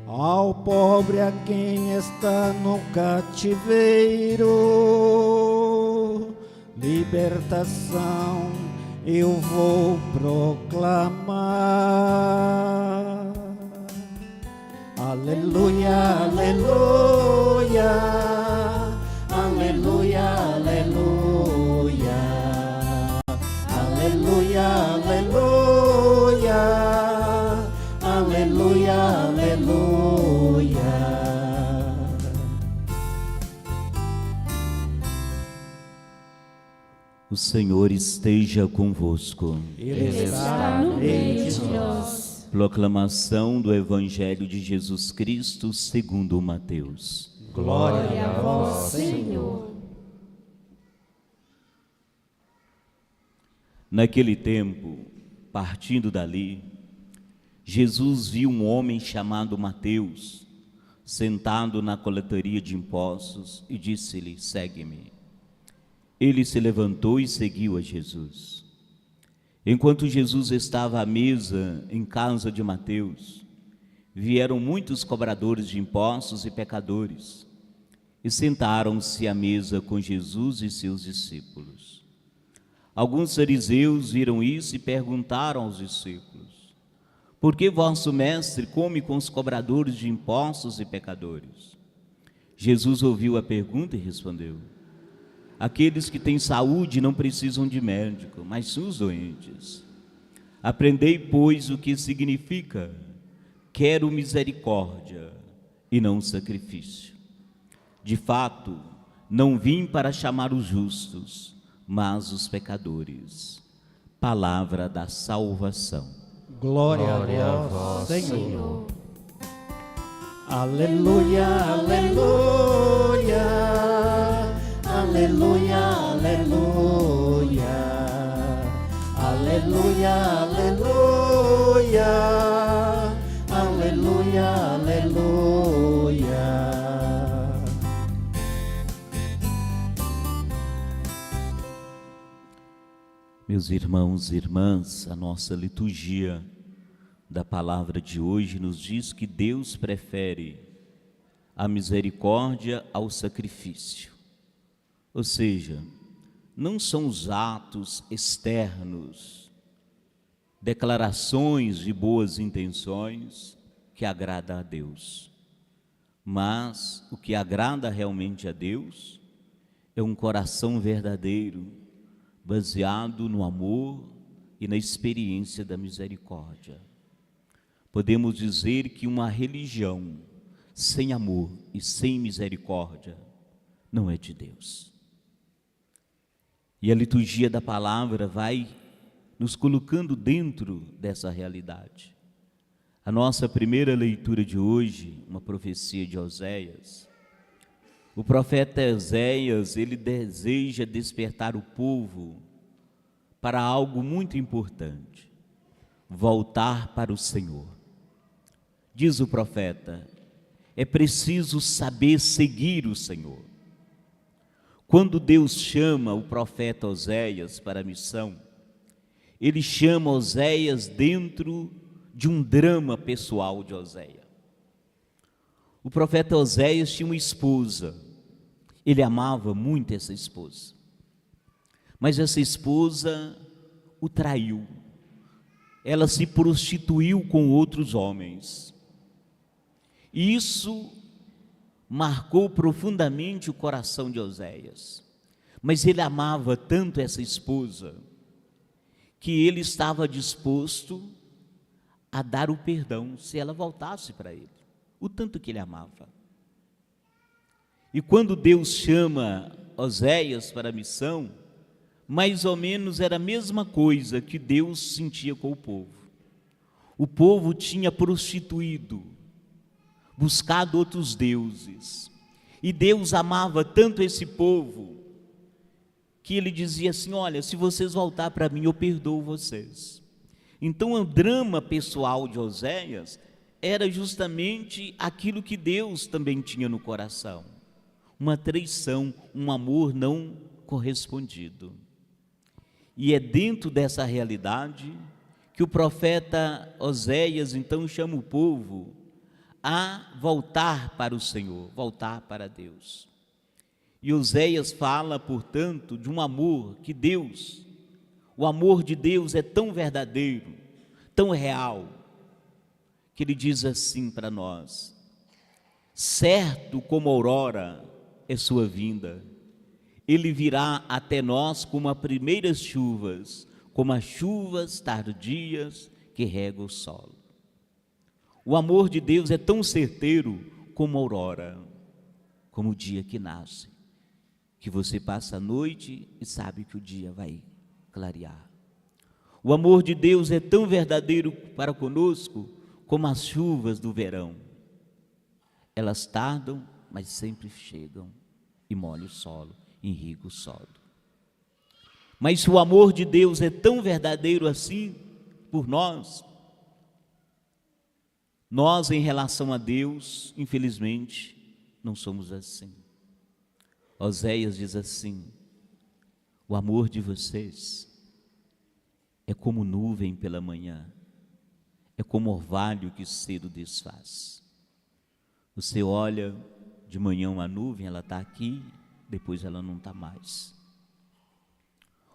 ao pobre, a quem está no cativeiro, libertação eu vou proclamar. Aleluia, aleluia, aleluia, aleluia, aleluia, aleluia, aleluia, aleluia. O Senhor esteja convosco. Ele está no meio de nós. Proclamação do Evangelho de Jesus Cristo segundo Mateus. Glória a vós, Senhor. Naquele tempo, partindo dali, Jesus viu um homem chamado Mateus, sentado na coletoria de impostos, e disse-lhe: segue-me. Ele se levantou e seguiu a Jesus. Enquanto Jesus estava à mesa em casa de Mateus, vieram muitos cobradores de impostos e pecadores, e sentaram-se à mesa com Jesus e seus discípulos. Alguns fariseus viram isso e perguntaram aos discípulos: por que vosso mestre come com os cobradores de impostos e pecadores? Jesus ouviu a pergunta e respondeu: aqueles que têm saúde não precisam de médico, mas sim os doentes. Aprendei, pois, o que significa: quero misericórdia e não sacrifício. De fato, não vim para chamar os justos, mas os pecadores. Palavra da salvação. Glória a vós, Senhor. Aleluia, aleluia, aleluia, aleluia, aleluia, aleluia, aleluia, aleluia. Meus irmãos e irmãs, a nossa liturgia da palavra de hoje nos diz que Deus prefere a misericórdia ao sacrifício. Ou seja, não são os atos externos, declarações de boas intenções que agrada a Deus, mas o que agrada realmente a Deus é um coração verdadeiro, baseado no amor e na experiência da misericórdia. Podemos dizer que uma religião sem amor e sem misericórdia não é de Deus. E a liturgia da palavra vai nos colocando dentro dessa realidade. A nossa primeira leitura de hoje, uma profecia de Oséias. O profeta Oséias, ele deseja despertar o povo para algo muito importante: voltar para o Senhor. Diz o profeta: é preciso saber seguir o Senhor. Quando Deus chama o profeta Oséias para a missão, ele chama Oséias dentro de um drama pessoal de Oséias. O profeta Oséias tinha uma esposa, ele amava muito essa esposa, mas essa esposa o traiu, ela se prostituiu com outros homens, e isso marcou profundamente o coração de Oséias. Mas ele amava tanto essa esposa que ele estava disposto a dar o perdão se ela voltasse para ele, o tanto que ele amava. E quando Deus chama Oséias para a missão, mais ou menos era a mesma coisa que Deus sentia com o povo. O povo tinha prostituído, buscado outros deuses, e Deus amava tanto esse povo que ele dizia assim: olha, se vocês voltar para mim, eu perdoo vocês. Então o drama pessoal de Oséias era justamente aquilo que Deus também tinha no coração: uma traição, um amor não correspondido. E é dentro dessa realidade que o profeta Oséias então chama o povo a voltar para o Senhor, voltar para Deus. E Oséias fala, portanto, de um amor que Deus, o amor de Deus é tão verdadeiro, tão real, que ele diz assim para nós: certo como a aurora é sua vinda, ele virá até nós como as primeiras chuvas, como as chuvas tardias que regam o solo. O amor de Deus é tão certeiro como a aurora, como o dia que nasce, que você passa a noite e sabe que o dia vai clarear. O amor de Deus é tão verdadeiro para conosco como as chuvas do verão. Elas tardam, mas sempre chegam e molham o solo, irrigam o solo. Mas se o amor de Deus é tão verdadeiro assim por nós em relação a Deus, infelizmente, não somos assim. Oséias diz assim: o amor de vocês é como nuvem pela manhã, é como orvalho que cedo desfaz. Você olha de manhã uma nuvem, ela está aqui, depois ela não está mais.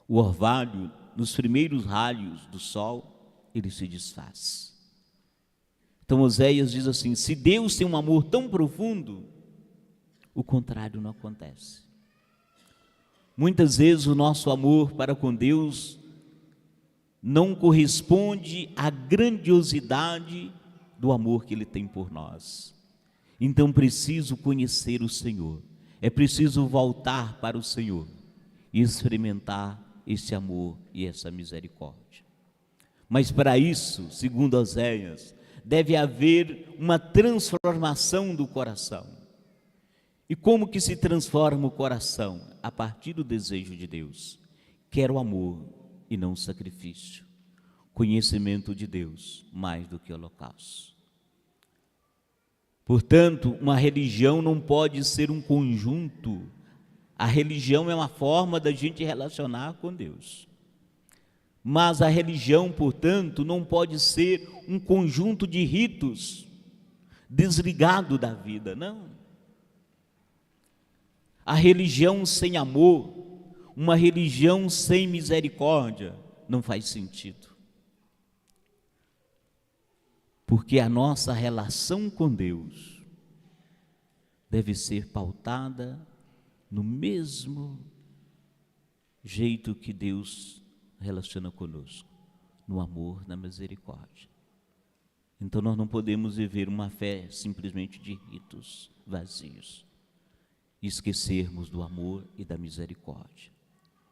O orvalho, nos primeiros raios do sol, ele se desfaz. Então Oséias diz assim: se Deus tem um amor tão profundo, o contrário não acontece. Muitas vezes o nosso amor para com Deus não corresponde à grandiosidade do amor que Ele tem por nós. Então preciso conhecer o Senhor, é preciso voltar para o Senhor e experimentar esse amor e essa misericórdia. Mas para isso, segundo Oséias, deve haver uma transformação do coração. E como que se transforma o coração? A partir do desejo de Deus. Quero amor e não sacrifício. Conhecimento de Deus mais do que holocausto. Portanto, uma religião não pode ser um conjunto. A religião é uma forma da gente relacionar com Deus. Mas a religião, portanto, não pode ser um conjunto de ritos desligado da vida, não. A religião sem amor, uma religião sem misericórdia, não faz sentido. Porque a nossa relação com Deus deve ser pautada no mesmo jeito que Deus relaciona conosco, no amor, na misericórdia. Então nós não podemos viver uma fé simplesmente de ritos vazios e esquecermos do amor e da misericórdia.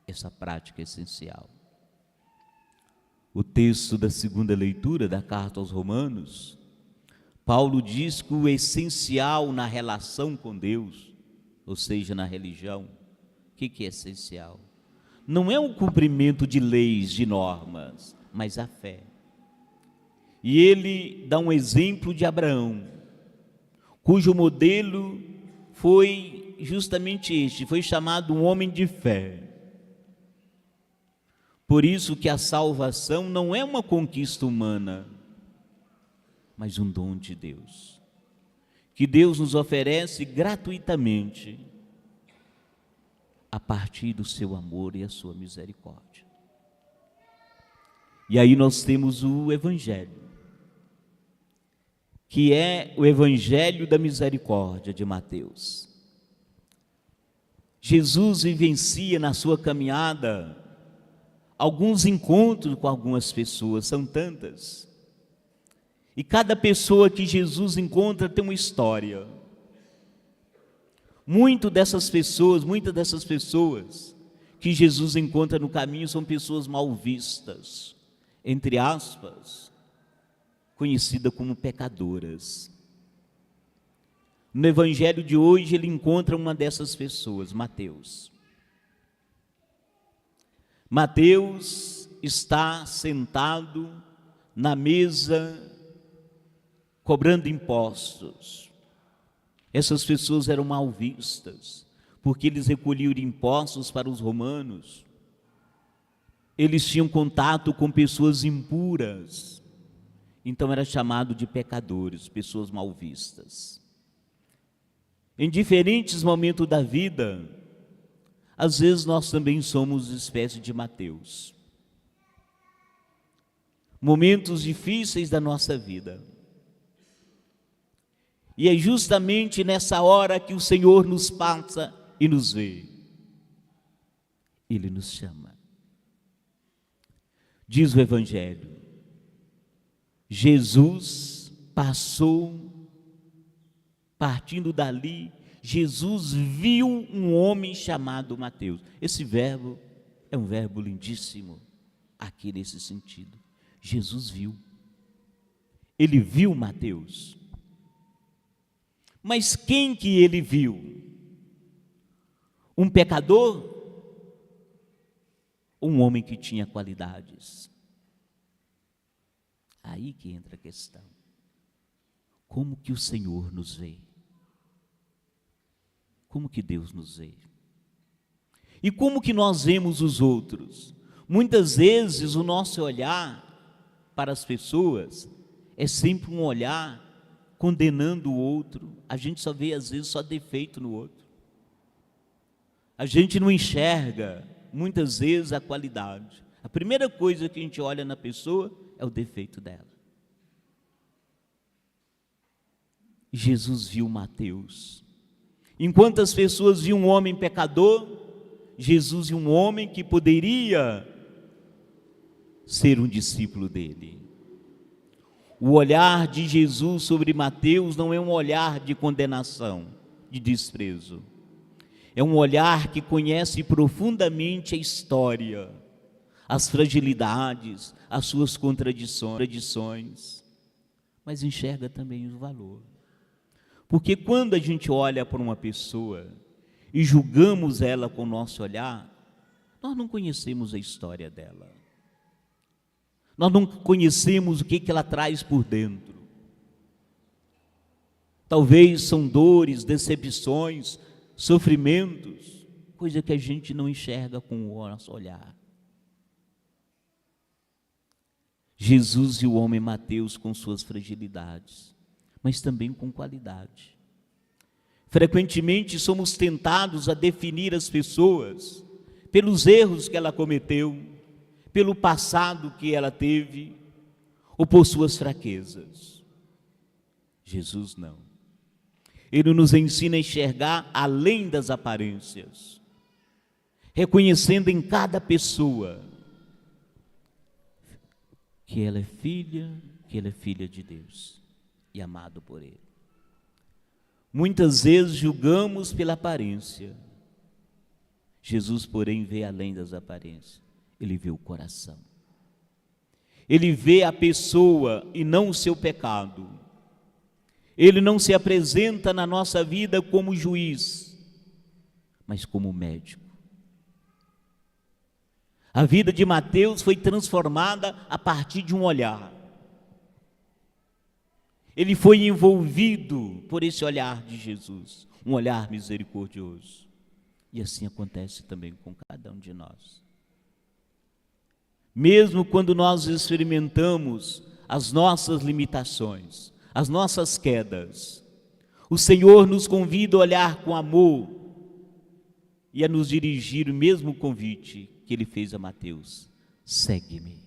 Essa prática é essencial. O texto da segunda leitura da carta aos Romanos, Paulo diz que o essencial na relação com Deus, ou seja, na religião, o que é essencial? Não é o cumprimento de leis, de normas, mas a fé. E ele dá um exemplo de Abraão, cujo modelo foi justamente este, foi chamado um homem de fé. Por isso que a salvação não é uma conquista humana, mas um dom de Deus, que Deus nos oferece gratuitamente, a partir do seu amor e a sua misericórdia. E aí nós temos o Evangelho, que é o Evangelho da misericórdia de Mateus. Jesus vivencia na sua caminhada alguns encontros com algumas pessoas, são tantas. E cada pessoa que Jesus encontra tem uma história. Muitas dessas pessoas que Jesus encontra no caminho são pessoas mal vistas, entre aspas, conhecidas como pecadoras. No evangelho de hoje ele encontra uma dessas pessoas, Mateus. Mateus está sentado na mesa cobrando impostos. Essas pessoas eram mal vistas, porque eles recolhiam impostos para os romanos. eles tinham contato com pessoas impuras, então era chamado de pecadores, pessoas mal vistas. Em diferentes momentos da vida, às vezes nós também somos espécie de Mateus. Momentos difíceis da nossa vida. E é justamente nessa hora que o Senhor nos passa e nos vê. Ele nos chama. Diz o Evangelho, Jesus passou, partindo dali, Jesus viu um homem chamado Mateus. Esse verbo é um verbo lindíssimo, aqui nesse sentido. Jesus viu. Ele viu Mateus. Mas quem que ele viu? Um pecador? Um homem que tinha qualidades? Aí que entra a questão. Como que o Senhor nos vê? Como que Deus nos vê? E como que nós vemos os outros? Muitas vezes o nosso olhar para as pessoas é sempre um olhar condenando o outro. A gente só vê às vezes só defeito no outro. A gente não enxerga muitas vezes a qualidade. A primeira coisa que a gente olha na pessoa é o defeito dela. Jesus viu Mateus. Enquanto as pessoas viam um homem pecador, Jesus viu um homem que poderia ser um discípulo dele. O olhar de Jesus sobre Mateus não é um olhar de condenação, de desprezo. É um olhar que conhece profundamente a história, as fragilidades, as suas contradições, mas enxerga também o valor. Porque quando a gente olha para uma pessoa e julgamos ela com o nosso olhar, nós não conhecemos a história dela. Nós não conhecemos o que ela traz por dentro. Talvez são dores, decepções, sofrimentos, coisa que a gente não enxerga com o nosso olhar. Jesus e o homem Mateus com suas fragilidades, mas também com qualidade. Frequentemente somos tentados a definir as pessoas pelos erros que ela cometeu, pelo passado que ela teve, ou por suas fraquezas. Jesus não. Ele nos ensina a enxergar além das aparências, reconhecendo em cada pessoa que ela é filha de Deus e amado por Ele. Muitas vezes julgamos pela aparência. Jesus, porém, vê além das aparências. Ele vê o coração. Ele vê a pessoa e não o seu pecado. Ele não se apresenta na nossa vida como juiz, mas como médico. A vida de Mateus foi transformada a partir de um olhar. Ele foi envolvido por esse olhar de Jesus, um olhar misericordioso. E assim acontece também com cada um de nós. Mesmo quando nós experimentamos as nossas limitações, as nossas quedas, o Senhor nos convida a olhar com amor e a nos dirigir o mesmo convite que Ele fez a Mateus: segue-me.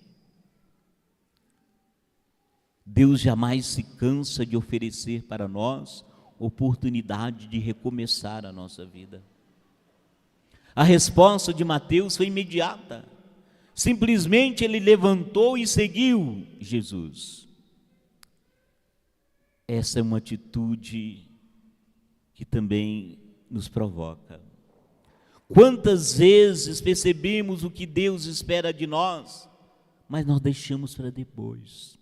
Deus jamais se cansa de oferecer para nós oportunidade de recomeçar a nossa vida. A resposta de Mateus foi imediata. Simplesmente ele levantou e seguiu Jesus. Essa é uma atitude que também nos provoca. Quantas vezes percebemos o que Deus espera de nós, mas nós deixamos para depois.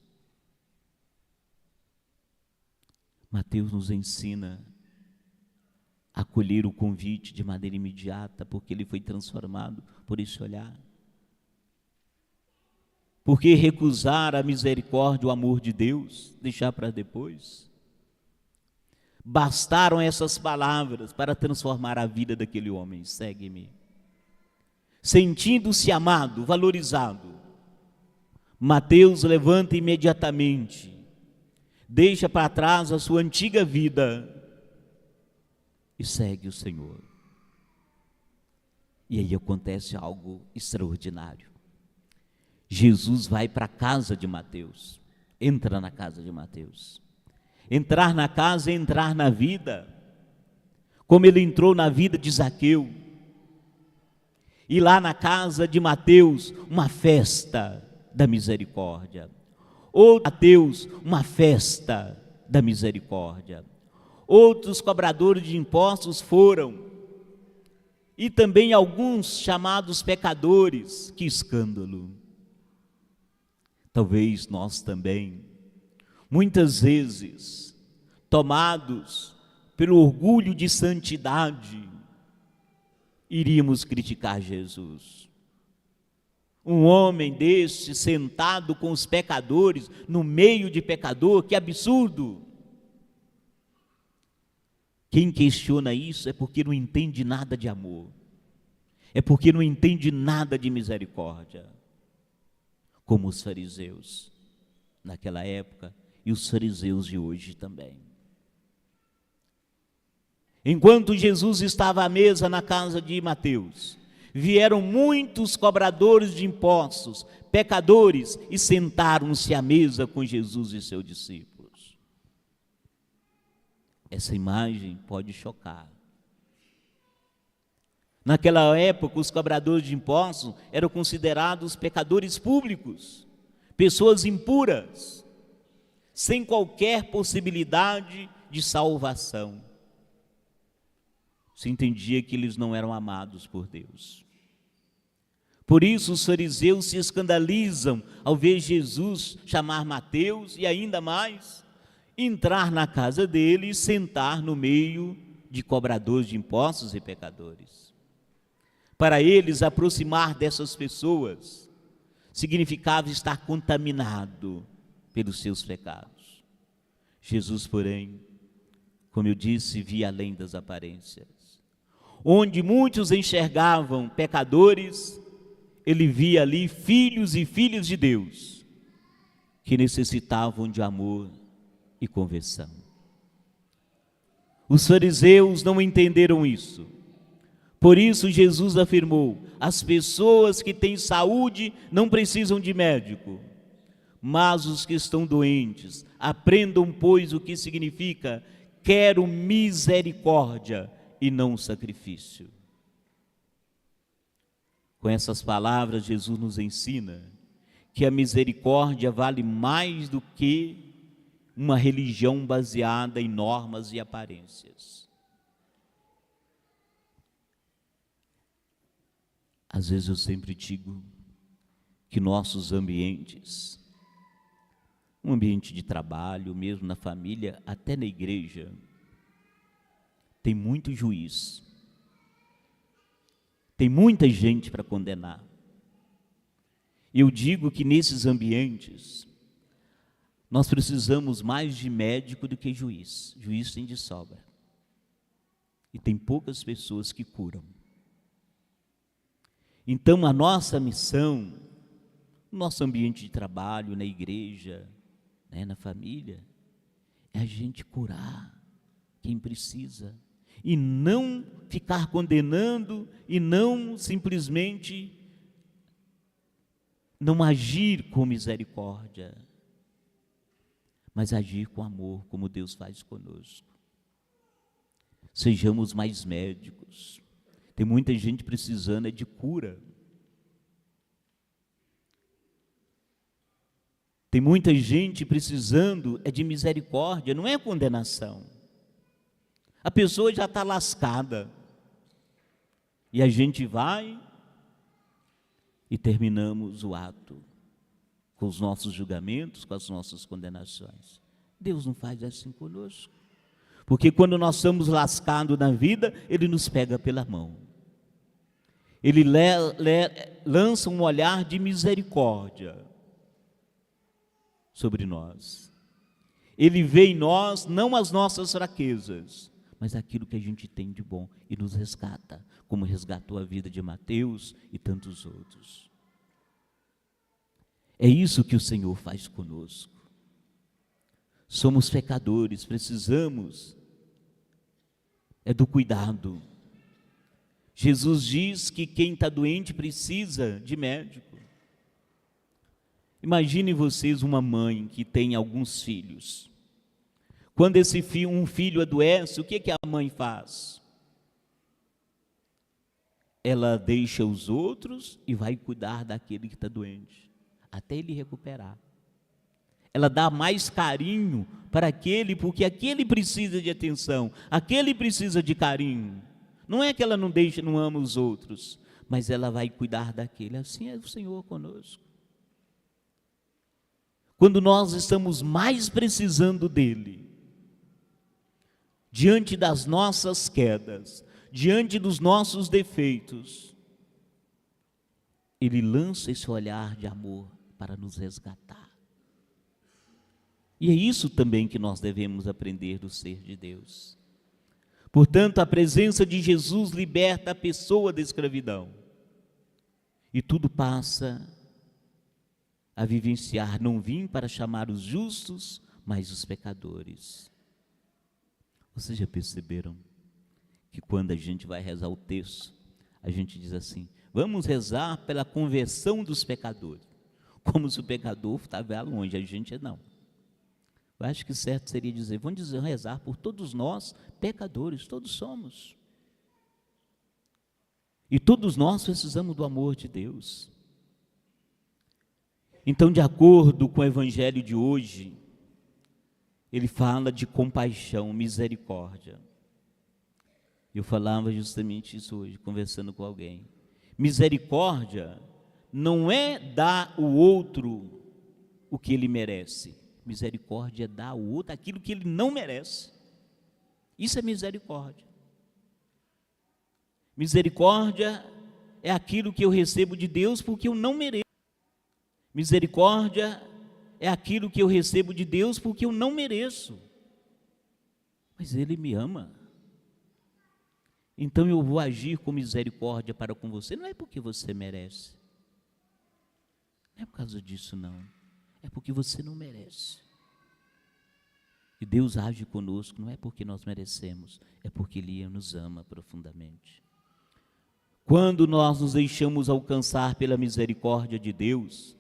Mateus nos ensina a acolher o convite de maneira imediata, porque ele foi transformado por esse olhar. Por que recusar a misericórdia, o amor de Deus, deixar para depois? Bastaram essas palavras para transformar a vida daquele homem: segue-me. sentindo-se amado, valorizado, Mateus levanta imediatamente, deixa para trás a sua antiga vida e segue o Senhor. E aí acontece algo extraordinário. Jesus vai para a casa de Mateus, entra na casa de Mateus. Entrar na casa é entrar na vida, como ele entrou na vida de Zaqueu. E lá na casa de Mateus, uma festa da misericórdia. Mateus, uma festa da misericórdia. Outros cobradores de impostos foram, e também alguns chamados pecadores. Que escândalo! Talvez nós também, muitas vezes, tomados pelo orgulho de santidade, iríamos criticar Jesus. Um homem deste sentado com os pecadores, no meio de pecador, que absurdo! Quem questiona isso é porque não entende nada de amor, é porque não entende nada de misericórdia, como os fariseus naquela época e os fariseus de hoje também. Enquanto Jesus estava à mesa na casa de Mateus, vieram muitos cobradores de impostos, pecadores, e sentaram-se à mesa com Jesus e seus discípulos. Essa imagem pode chocar. Naquela época, os cobradores de impostos eram considerados pecadores públicos, pessoas impuras, sem qualquer possibilidade de salvação. Se entendia que eles não eram amados por Deus. Por isso os fariseus se escandalizam ao ver Jesus chamar Mateus e ainda mais entrar na casa dele e sentar no meio de cobradores de impostos e pecadores. Para eles, aproximar dessas pessoas significava estar contaminado pelos seus pecados. Jesus, porém, como eu disse, via além das aparências. Onde muitos enxergavam pecadores, ele via ali filhos e filhas de Deus, que necessitavam de amor e conversão. Os fariseus não entenderam isso. Por isso Jesus afirmou: as pessoas que têm saúde não precisam de médico, mas os que estão doentes. Aprendam, pois, o que significa: quero misericórdia e não sacrifício. Com essas palavras, Jesus nos ensina que a misericórdia vale mais do que uma religião baseada em normas e aparências. Às vezes eu sempre digo que nossos ambientes, um ambiente de trabalho, mesmo na família, até na igreja, tem muito juiz, tem muita gente para condenar. Eu digo que nesses ambientes, nós precisamos mais de médico do que juiz. Juiz tem de sobra. E tem poucas pessoas que curam. Então a nossa missão, no nosso ambiente de trabalho, na igreja, na família, é a gente curar quem precisa. E não ficar condenando, e não simplesmente não agir com misericórdia, mas agir com amor, como Deus faz conosco. Sejamos mais médicos. Tem muita gente precisando de cura. Tem muita gente precisando de misericórdia, não é condenação. A pessoa já está lascada. E a gente vai e terminamos o ato com os nossos julgamentos, com as nossas condenações. Deus não faz assim conosco. Porque quando nós estamos lascados na vida, Ele nos pega pela mão. Ele lança um olhar de misericórdia sobre nós. Ele vê em nós não as nossas fraquezas, mas aquilo que a gente tem de bom e nos resgata, como resgatou a vida de Mateus e tantos outros. É isso que o Senhor faz conosco. Somos pecadores, precisamos do cuidado. Jesus diz que quem está doente precisa de médico. Imaginem vocês uma mãe que tem alguns filhos. Quando um filho adoece, o que a mãe faz? Ela deixa os outros e vai cuidar daquele que está doente, até ele recuperar. Ela dá mais carinho para aquele, porque aquele precisa de atenção, aquele precisa de carinho. Não é que ela não ama os outros, mas ela vai cuidar daquele. Assim é o Senhor conosco. Quando nós estamos mais precisando dele, diante das nossas quedas, diante dos nossos defeitos, ele lança esse olhar de amor para nos resgatar. E é isso também que nós devemos aprender do ser de Deus. Portanto, a presença de Jesus liberta a pessoa da escravidão. E tudo passa a vivenciar: não vim para chamar os justos, mas os pecadores. Vocês já perceberam que quando a gente vai rezar o texto, a gente diz assim: vamos rezar pela conversão dos pecadores, como se o pecador estava longe, a gente não. Eu acho que certo seria dizer: vamos rezar por todos nós, pecadores, todos somos. E todos nós precisamos do amor de Deus. Então, de acordo com o evangelho de hoje, ele fala de compaixão, misericórdia. Eu falava justamente isso hoje, conversando com alguém. Misericórdia não é dar ao outro o que ele merece. Misericórdia é dar ao outro aquilo que ele não merece. Isso é misericórdia. Misericórdia é aquilo que eu recebo de Deus porque eu não mereço. Misericórdia é aquilo que eu recebo de Deus porque eu não mereço. Mas Ele me ama. Então eu vou agir com misericórdia para com você. Não é porque você merece. Não é por causa disso, não. É porque você não merece. E Deus age conosco, não é porque nós merecemos, é porque Ele nos ama profundamente. Quando nós nos deixamos alcançar pela misericórdia de Deus,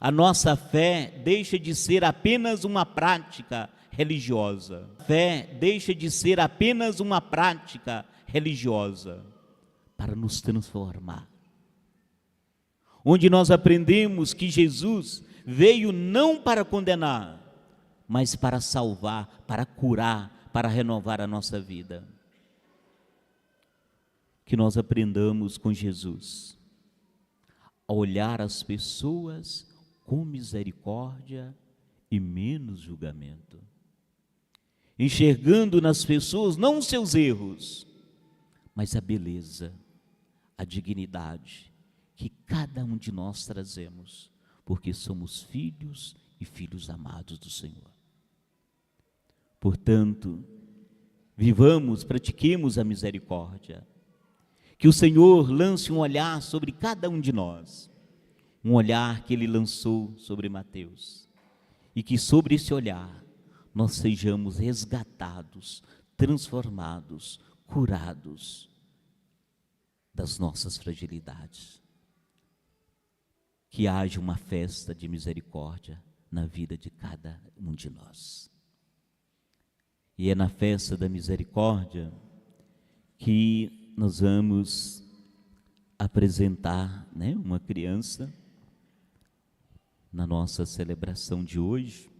a nossa fé deixa de ser apenas uma prática religiosa. A fé deixa de ser apenas uma prática religiosa para nos transformar. Onde nós aprendemos que Jesus veio não para condenar, mas para salvar, para curar, para renovar a nossa vida. Que nós aprendamos com Jesus a olhar as pessoas com misericórdia e menos julgamento, enxergando nas pessoas não os seus erros, mas a beleza, a dignidade que cada um de nós trazemos, porque somos filhos e filhos amados do Senhor. Portanto, vivamos, pratiquemos a misericórdia. Que o Senhor lance um olhar sobre cada um de nós, um olhar que Ele lançou sobre Mateus, e que sobre esse olhar nós sejamos resgatados, transformados, curados das nossas fragilidades. Que haja uma festa de misericórdia na vida de cada um de nós. E é na festa da misericórdia que nós vamos apresentar, uma criança na nossa celebração de hoje.